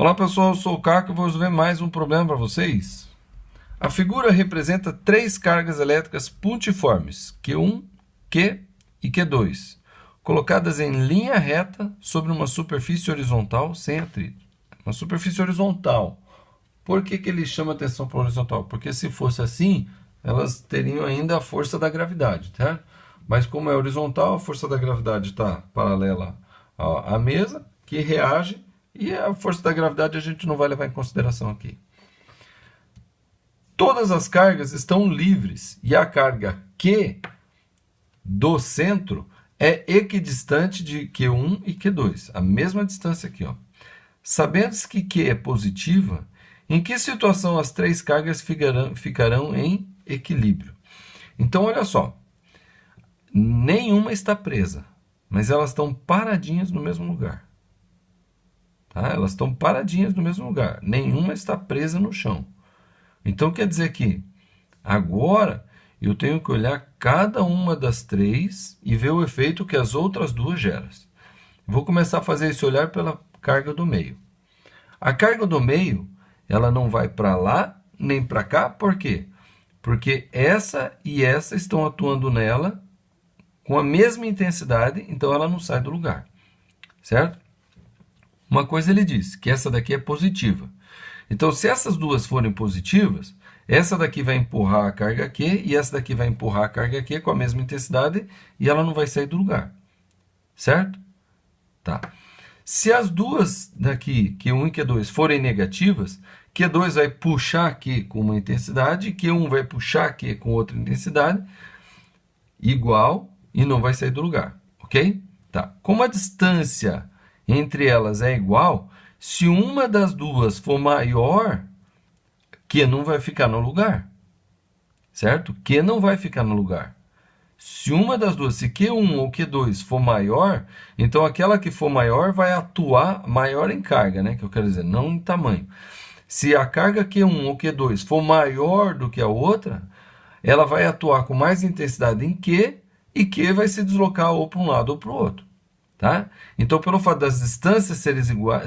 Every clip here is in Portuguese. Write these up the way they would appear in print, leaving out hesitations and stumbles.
Olá pessoal, eu sou o Caco e vou resolver mais um problema para vocês. A figura representa três cargas elétricas pontiformes, Q1, Q e Q2, colocadas em linha reta sobre uma superfície horizontal sem atrito. Uma superfície horizontal. Por que ele chama atenção para horizontal? Porque se fosse assim, elas teriam ainda a força da gravidade, tá? Mas como é horizontal, a força da gravidade está paralela à mesa, que reage, e a força da gravidade a gente não vai levar em consideração aqui. Todas as cargas estão livres e a carga Q do centro é equidistante de Q1 e Q2, a mesma distância aqui, ó. Sabendo-se que Q é positiva, em que situação as três cargas ficarão em equilíbrio? Então, olha só, nenhuma está presa, mas elas estão paradinhas no mesmo lugar. Tá? Elas estão paradinhas no mesmo lugar. Nenhuma está presa no chão. Então, quer dizer que agora eu tenho que olhar cada uma das três e ver o efeito que as outras duas geram. Vou começar a fazer esse olhar pela carga do meio. A carga do meio, ela não vai para lá nem para cá. Por quê? Porque essa e essa estão atuando nela com a mesma intensidade, então ela não sai do lugar. Certo? Uma coisa ele diz, que essa daqui é positiva. Então, se essas duas forem positivas, essa daqui vai empurrar a carga Q e essa daqui vai empurrar a carga Q com a mesma intensidade e ela não vai sair do lugar. Certo? Tá. Se as duas daqui, Q1 e Q2, forem negativas, Q2 vai puxar Q com uma intensidade, Q1 vai puxar Q com outra intensidade, igual, e não vai sair do lugar. Ok? Tá. Como a distância entre elas é igual, se uma das duas for maior, Q não vai ficar no lugar. Certo? Q não vai ficar no lugar. Se uma das duas, se Q1 ou Q2 for maior, então aquela que for maior vai atuar maior em carga, né? Que eu quero dizer, não em tamanho. Se a carga Q1 ou Q2 for maior do que a outra, ela vai atuar com mais intensidade em Q e Q vai se deslocar ou para um lado ou para o outro. Tá? Então, pelo fato das distâncias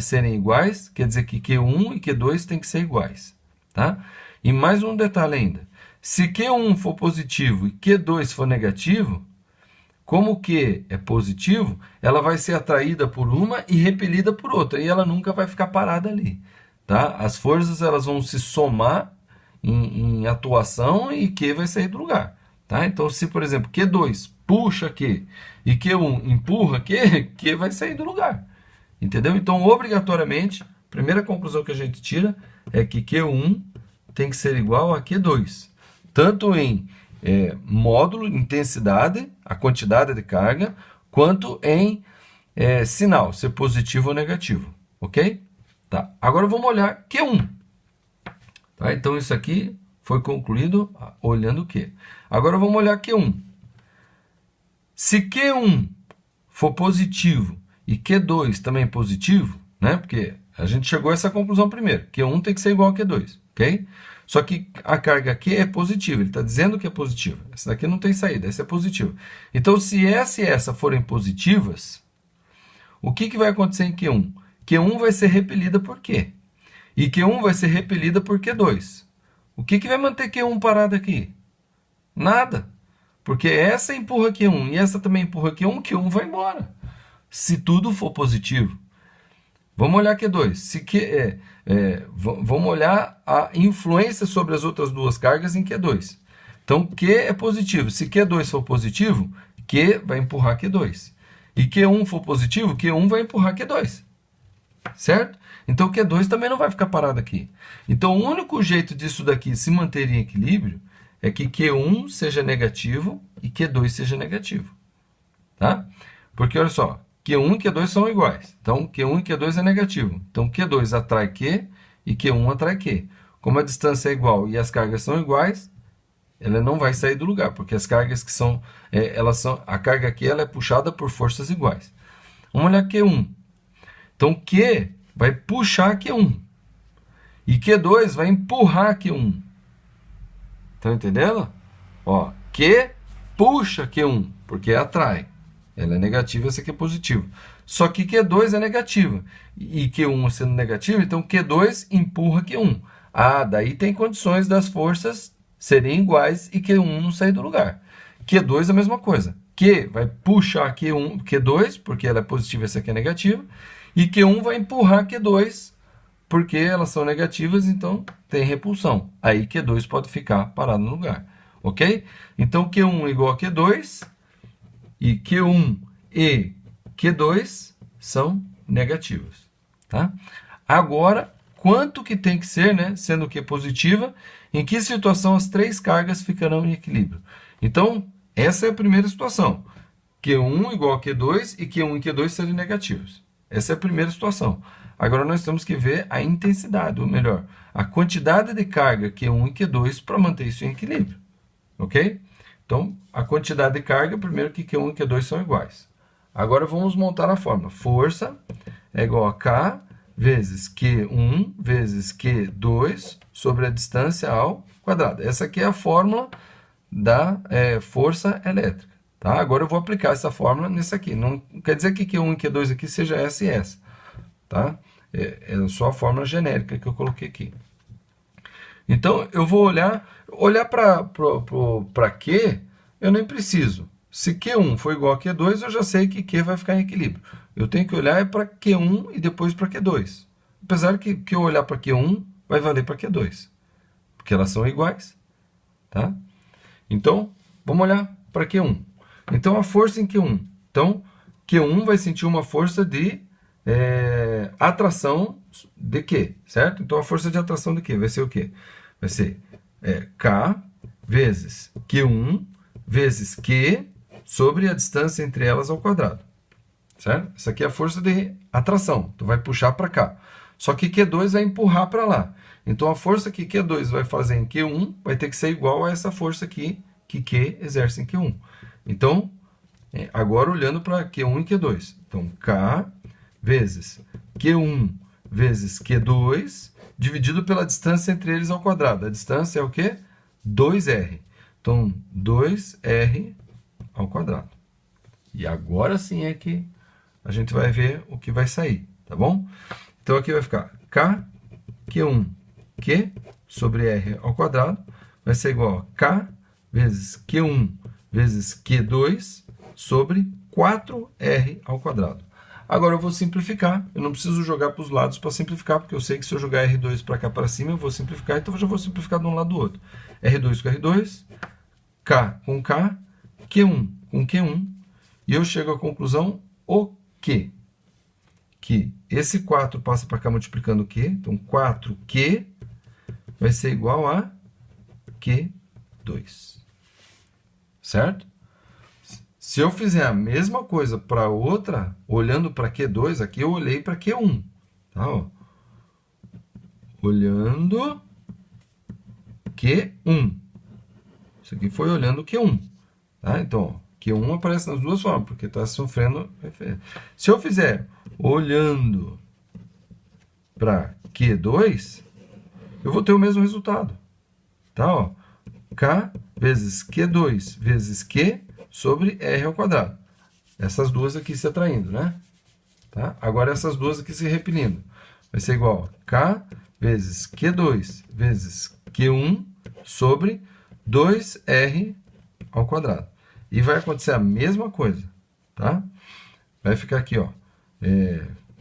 serem iguais, quer dizer que Q1 e Q2 têm que ser iguais. Tá? E mais um detalhe ainda. Se Q1 for positivo e Q2 for negativo, como Q é positivo, ela vai ser atraída por uma e repelida por outra. E ela nunca vai ficar parada ali. Tá? As forças elas vão se somar em atuação e Q vai sair do lugar. Tá? Então, se, por exemplo, Q2 puxa Q e Q1 empurra Q vai sair do lugar. Entendeu? Então, obrigatoriamente, a primeira conclusão que a gente tira é que Q1 tem que ser igual a Q2. Tanto em módulo, intensidade, a quantidade de carga, quanto em sinal, ser positivo ou negativo. Ok? Tá. Agora vamos olhar Q1. Tá? Então, isso aqui foi concluído olhando o Q. Agora vamos olhar Q1. Se Q1 for positivo e Q2 também positivo, né? Porque a gente chegou a essa conclusão primeiro. Q1 tem que ser igual a Q2, ok? Só que a carga Q é positiva, ele está dizendo que é positiva. Essa daqui não tem saída, essa é positiva. Então, se essa e essa forem positivas, o que vai acontecer em Q1? Q1 vai ser repelida por Q. E Q1 vai ser repelida por Q2. O que vai manter Q1 parado aqui? Nada. Porque essa empurra Q1 e essa também empurra Q1, Q1 vai embora. Se tudo for positivo. Vamos olhar Q2. Vamos olhar a influência sobre as outras duas cargas em Q2. Então, Q é positivo. Se Q2 for positivo, Q vai empurrar Q2. E Q1 for positivo, Q1 vai empurrar Q2. Certo? Então, Q2 também não vai ficar parado aqui. Então, o único jeito disso daqui se manter em equilíbrio é que Q1 seja negativo e Q2 seja negativo. Tá? Porque, olha só, Q1 e Q2 são iguais. Então, Q1 e Q2 é negativo. Então, Q2 atrai Q e Q1 atrai Q. Como a distância é igual e as cargas são iguais, ela não vai sair do lugar, porque as cargas que são... a carga aqui ela é puxada por forças iguais. Vamos olhar Q1. Então, Q vai puxar Q1. E Q2 vai empurrar Q1. Estão entendendo? Ó, Q puxa Q1, porque atrai. Ela é negativa, essa aqui é positiva. Só que Q2 é negativa. E Q1 sendo negativo, então Q2 empurra Q1. Ah, daí tem condições das forças serem iguais e Q1 não sair do lugar. Q2 é a mesma coisa. Q vai puxar Q1, Q2, porque ela é positiva e essa aqui é negativa. E Q1 vai empurrar Q2, porque elas são negativas, então tem repulsão. Aí Q2 pode ficar parado no lugar. Ok? Então Q1 igual a Q2 e Q1 e Q2 são negativos. Tá? Agora, quanto que tem que ser, né? Sendo Q positiva, em que situação as três cargas ficarão em equilíbrio? Então, essa é a primeira situação. Q1 igual a Q2 e Q1 e Q2 serem negativos. Essa é a primeira situação. Agora nós temos que ver a intensidade, ou melhor, a quantidade de carga Q1 e Q2 para manter isso em equilíbrio. Ok? Então, a quantidade de carga, primeiro que Q1 e Q2 são iguais. Agora vamos montar a fórmula. Força é igual a K vezes Q1 vezes Q2 sobre a distância ao quadrado. Essa aqui é a fórmula da força elétrica. Tá? Agora eu vou aplicar essa fórmula nesse aqui. Não quer dizer que Q1 e Q2 aqui seja essa e essa. Tá? É só a fórmula genérica que eu coloquei aqui. Então, eu vou olhar para Q, eu nem preciso. Se Q1 for igual a Q2, eu já sei que Q vai ficar em equilíbrio. Eu tenho que olhar para Q1 e depois para Q2. Apesar que eu olhar para Q1, vai valer para Q2. Porque elas são iguais. Tá? Então, vamos olhar para Q1. Então, a força em Q1. Então, Q1 vai sentir uma força de atração de Q, certo? Então, a força de atração de Q vai ser o quê? Vai ser K vezes Q1 vezes Q sobre a distância entre elas ao quadrado. Certo? Essa aqui é a força de atração. Tu vai puxar para cá. Só que Q2 vai empurrar para lá. Então, a força que Q2 vai fazer em Q1 vai ter que ser igual a essa força aqui que Q exerce em Q1. Então, agora olhando para Q1 e Q2. Então, K vezes Q1 vezes Q2 dividido pela distância entre eles ao quadrado. A distância é o quê? 2R. Então, 2R ao quadrado. E agora sim é que a gente vai ver o que vai sair, tá bom? Então, aqui vai ficar K, Q1, Q sobre R ao quadrado vai ser igual a K vezes Q1 vezes Q2 sobre 4R ao quadrado. Agora eu vou simplificar, eu não preciso jogar para os lados para simplificar, porque eu sei que se eu jogar R2 para cá para cima, eu vou simplificar, então eu já vou simplificar de um lado do outro. R2 com R2, K com K, Q1 com Q1, e eu chego à conclusão o quê? Que esse 4 passa para cá multiplicando o Q, então 4Q vai ser igual a Q2. Certo? Se eu fizer a mesma coisa para outra, olhando para Q2, aqui eu olhei para Q1. Tá? Ó. Olhando Q1. Isso aqui foi olhando Q1. Tá? Então, ó, Q1 aparece nas duas formas, porque está sofrendo referência. Se eu fizer olhando para Q2, eu vou ter o mesmo resultado. Tá? Ó. K vezes Q2 vezes Q sobre R ao quadrado. Essas duas aqui se atraindo, né? Tá? Agora essas duas aqui se repelindo. Vai ser igual a K vezes Q2 vezes Q1 sobre 2R ao quadrado. E vai acontecer a mesma coisa. Tá? Vai ficar aqui, ó.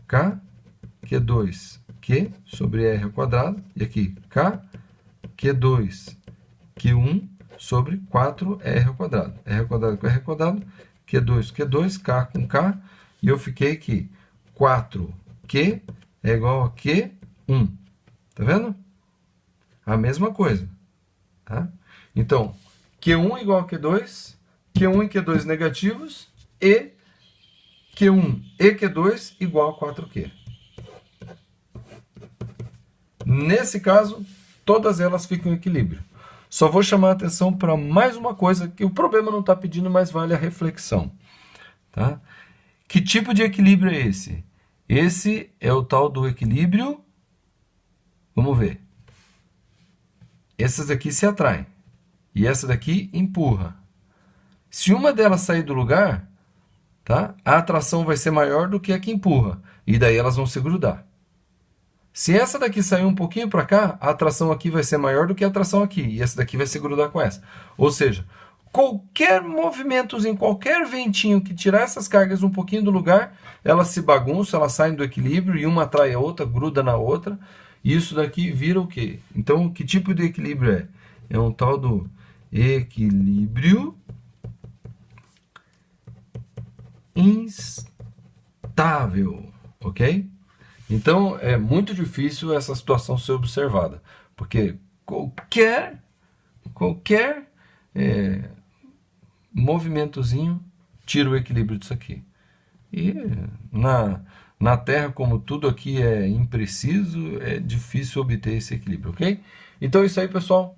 K, Q2, Q sobre R ao quadrado. E aqui, K, Q2, Q1 sobre 4R ao quadrado. R ao quadrado com R ao quadrado, Q2 com Q2, K com K, e eu fiquei aqui, 4Q é igual a Q1. Tá vendo? A mesma coisa. Tá? Então, Q1 igual a Q2, Q1 e Q2 negativos, e Q1 e Q2 igual a 4Q. Nesse caso, todas elas ficam em equilíbrio. Só vou chamar a atenção para mais uma coisa que o problema não está pedindo, mas vale a reflexão. Tá? Que tipo de equilíbrio é esse? Esse é o tal do equilíbrio... Vamos ver. Essas aqui se atraem. E essa daqui empurra. Se uma delas sair do lugar, tá? A atração vai ser maior do que a que empurra, e daí elas vão se grudar. Se essa daqui sair um pouquinho para cá, a atração aqui vai ser maior do que a atração aqui, e essa daqui vai se grudar com essa. Ou seja, qualquer movimentozinho, qualquer ventinho que tirar essas cargas um pouquinho do lugar, elas se bagunçam, elas saem do equilíbrio, e uma atrai a outra, gruda na outra, e isso daqui vira o quê? Então, que tipo de equilíbrio é? É um tal do equilíbrio instável, ok? Então, é muito difícil essa situação ser observada, porque qualquer movimentozinho tira o equilíbrio disso aqui. E na Terra, como tudo aqui é impreciso, é difícil obter esse equilíbrio, ok? Então é isso aí, pessoal.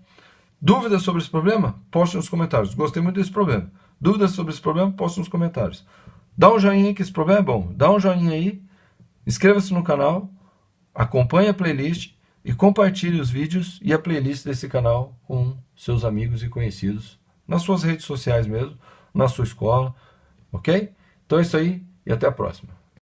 Dúvidas sobre esse problema? Poste nos comentários. Gostei muito desse problema. Dúvidas sobre esse problema? Poste nos comentários. Dá um joinha aí que esse problema é bom. Dá um joinha aí. Inscreva-se no canal, acompanhe a playlist e compartilhe os vídeos e a playlist desse canal com seus amigos e conhecidos, nas suas redes sociais mesmo, na sua escola, ok? Então é isso aí e até a próxima.